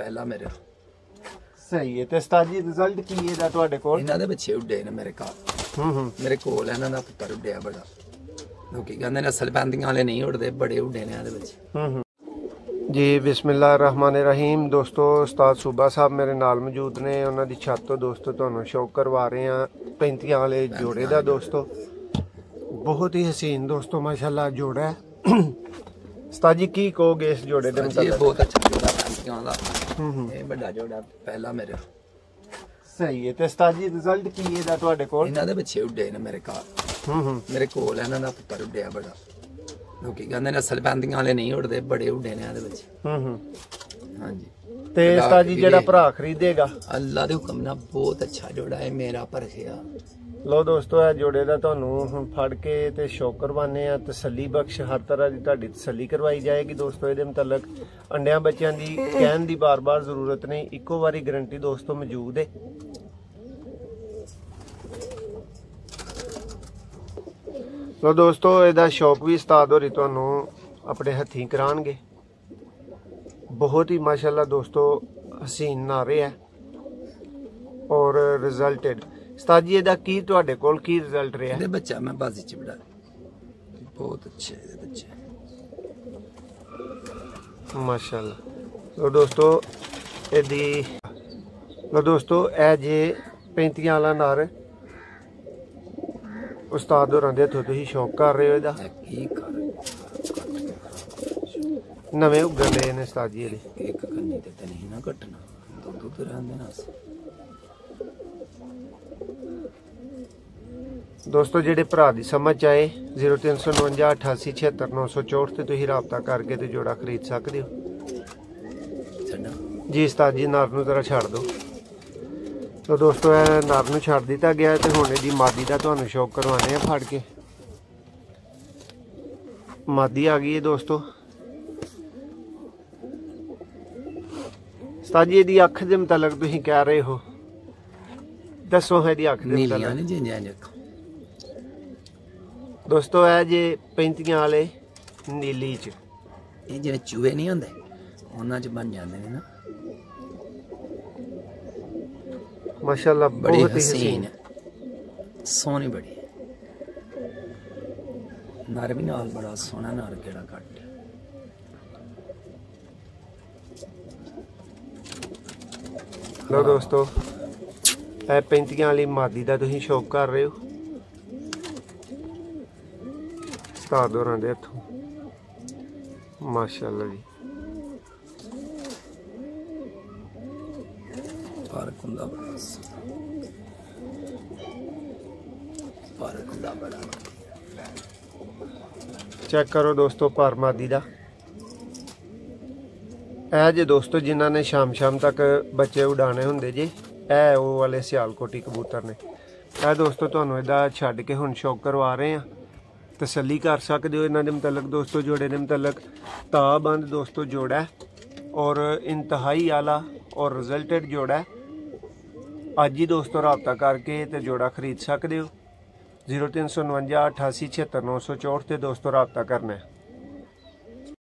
पहला मेरे सही है। ते उस्ताद जी रिजल्ट की है ਤੁਹਾਡੇ ਕੋਲ? ਇਹਨਾਂ ਦੇ ਬੱਚੇ ਉੱਡੇ ਨੇ ਮੇਰੇ ਘਰ। ਮੇਰੇ ਕੋਲ ਇਹਨਾਂ ਦਾ ਪੁੱਤਰ ਉੱਡਿਆ ਬੜਾ। ਲੋਕੀ ਕਹਿੰਦੇ ਨੇ ਅਸਲ ਪੈਂਦੀਆਂ ਵਾਲੇ ਨਹੀਂ ਉੱਡਦੇ, ਬੜੇ ਉੱਡੇ ਨੇ ਇਹਦੇ ਵਿੱਚ। जी बिस्मिल्लाहिर्रहमानिर्रहीम। दोस्तों उस्ताद सूबा साहब मेरे नाल मौजूद ने, उन्हों की छत तो दोस्तों तुहानू शो करवा रहे हैं 35 वाले जोड़े का। दोस्तों बहुत ही हसीन दोस्तों माशाल्लाह जोड़ा है। उस्ताद जी की कहोगे इस जोड़े के मतलब? बहुत अच्छा जोड़ा 35 वाला, ये बड़ा जोड़ा पहला मेरे। सही है। ते उस्ताद जी रिजल्ट की है ਤੁਹਾਡੇ ਕੋਲ? ਇਹਨਾਂ ਦੇ ਬੱਚੇ ਉੱਡੇ ਨੇ ਮੇਰੇ ਘਰ। ਮੇਰੇ ਕੋਲ ਇਹਨਾਂ ਦਾ ਪੁੱਤਰ ਉੱਡਿਆ ਬੜਾ। ਲੋਕੀ ਕਹਿੰਦੇ ਨੇ ਅਸਲ ਪੈਂਦੀਆਂ ਵਾਲੇ ਨਹੀਂ ਉੱਡਦੇ, ਬੜੇ ਉੱਡੇ ਨੇ ਇਹਦੇ ਵਿੱਚ। ਹਾਂਜੀ। ਤੇ ਉਸਤਾਦ ਜੀ ਜਿਹੜਾ ਭਰਾ ਖਰੀਦੇਗਾ ਅੱਲਾ ਦੇ ਹੁਕਮ ਨਾਲ ਬਹੁਤ ਅੱਛਾ ਜੋੜਾ ਹੈ ਮੇਰਾ ਪਰਖਿਆ। ਲੋ ਦੋਸਤੋ ਇਹ ਜੋੜੇ ਦਾ ਤੁਹਾਨੂੰ ਫੜ ਕੇ ਤੇ ਸ਼ੌਕ ਕਰਵਾਨੇ ਆ, ਤਸੱਲੀ ਬਖਸ਼ ਹਰ ਤਰ੍ਹਾਂ ਦੀ ਤੁਹਾਡੀ ਤਸੱਲੀ ਕਰਵਾਈ ਜਾਏਗੀ। ਦੋਸਤੋ ਇਹਦੇ ਮੁਤਲਕ ਅੰਡਿਆਂ ਬੱਚਿਆਂ ਦੀ ਕਹਿਣ ਦੀ ਬਾਰ-ਬਾਰ ਜ਼ਰੂਰਤ ਨਹੀਂ, ਇੱਕੋ ਵਾਰੀ ਗਰੰਟੀ ਦੋਸਤੋ ਮੌਜੂਦ ਹੈ। ਲੋ ਦੋਸਤੋ ਇਹਦਾ ਸ਼ੌਕ ਵੀ ਉਸਤਾਦ ਹੋਰੀ ਤੁਹਾਨੂੰ ਆਪਣੇ ਹੱਥੀਂ ਕਰਾਣਗੇ। ਬਹੁਤ ਹੀ ਮਾਸ਼ਾਅੱਲਾ ਦੋਸਤੋ ਹਸੀਨ ਨਾਰੇ ਹੈ ਔਰ ਰਿਜ਼ਲਟਡ। ਉਸਤਾਦ ਜੀ ਇਹਦਾ ਕੀ ਤੁਹਾਡੇ ਕੋਲ ਕੀ ਰਿਜ਼ਲਟ ਰਿਹਾ? ਇਹਦੇ ਬੱਚਾ ਮੈਂ ਬਾਜ਼ੀ ਚ ਬੜਾ ਬਹੁਤ ਅੱਛੇ ਇਹਦੇ ਬੱਚੇ ਮਾਸ਼ਾਅੱਲਾ। ਲੋ ਦੋਸਤੋ ਇਹਦੀ ਲੋ ਦੋਸਤੋ ਇਹ ਜੇ 35 ਵਾਲਾ ਨਾਰ ਉਸਤਾਦ ਹੋਰਾਂ ਦੇ ਹੱਥੋਂ ਤੁਸੀਂ ਸ਼ੌਕ ਕਰ ਰਹੇ ਹੋ ਇਹਦਾ? ਕੀ ਕਰ ਨਵੇਂ ਉੱਗਣ ਦੇ ਨੇ ਉਸਤਾਦ ਜੀ ਇਹਦੇ। ਇੱਕ ਕੰਨੀ ਤੇ ਨਹੀਂ ਨਾ ਕੱਟਣਾ, ਦੁੱਧ ਰਹਿੰਦੇ ਨਾ। ਦੋਸਤੋ ਜਿਹੜੇ ਭਰਾ ਦੀ ਸਮਝ ਆਏ 0349 88 76 964 ਤੇ ਤੁਸੀਂ ਰਾਬਤਾ ਕਰਕੇ ਤੇ ਜੋੜਾ ਖਰੀਦ ਸਕਦੇ ਹੋ। ਜੀ ਉਸਤਾਦ ਜੀ ਨਾਰ ਨੂੰ ਜ਼ਰਾ ਛੱਡ ਦਿਓ। तो दोस्तों यह नर नूं छड्ड दिता गया तो हुण इहदी मादी का तुहानूं शौक करवाने फड़ के। मादी आ गई है दोस्तों। उस्ताद जी इहदी अख दे मुतलक तुसीं कह रहे हो, दसो इहदी अख दे मुतलक। दोस्तों यह जे 35 वाले नीली च ये जिहड़े चूहे नहीं हुंदे उन्हां च बन जांदे ने ना। माशाल्लाह बड़ी बहुत ही हसीन है, सोहनी बड़ी है। नर भी नाल बड़ा सोहना, नर केड़ा घट। लो दोस्तों ए 35 वाली मादी का तुसीं शौक कर रहे हो उस्ताद होरां दे हत्थों। माशाल्लाह जी फर्क हुंदा बड़ा, फर्क हुंदा बड़ा। चेक करो दोस्तों पर मादी का। ए जे दोस्तों जिन्हों ने शाम शाम तक बच्चे उड़ाने होंगे जे ए वो वाले सियालकोटी कबूतर ने। ए दोस्तों तुहानूं इहदा छड्ड के हुण शौक करवा रहे हैं, तसल्ली कर सकते हो इन्हां दे मुतलक। दोस्तों जोड़े दे मुतलक ताबंद दोस्तों जोड़ा है और इंतहाई आला और रिजल्टेड जोड़ा है। अज ही दोस्तों रबता करके तो जोड़ा खरीद सकते हो। 0349 88 76 964 ते दोस्तों रबता करना है।